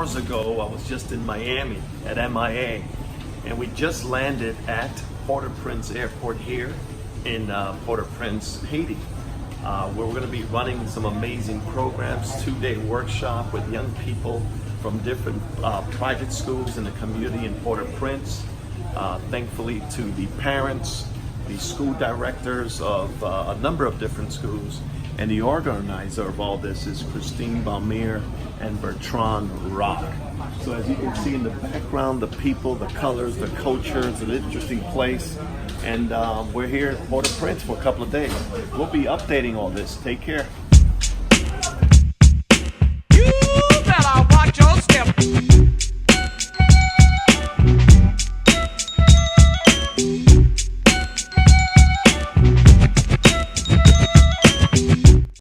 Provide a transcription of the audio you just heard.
hours ago, I was just in Miami at MIA, and we just landed at Port-au-Prince Airport here in Port-au-Prince, Haiti, where we're going to be running some amazing programs, 2-day workshop with young people from different private schools in the community in Port-au-Prince. Thankfully to the parents, the school directors of a number of different schools, and the organizer of all this is Christine Balmir and Bertrand Rock. So as you can see in the background, the people, the colors, the culture, it's an interesting place. And we're here at Port-au-Prince for a couple of days. We'll be updating all this. Take care.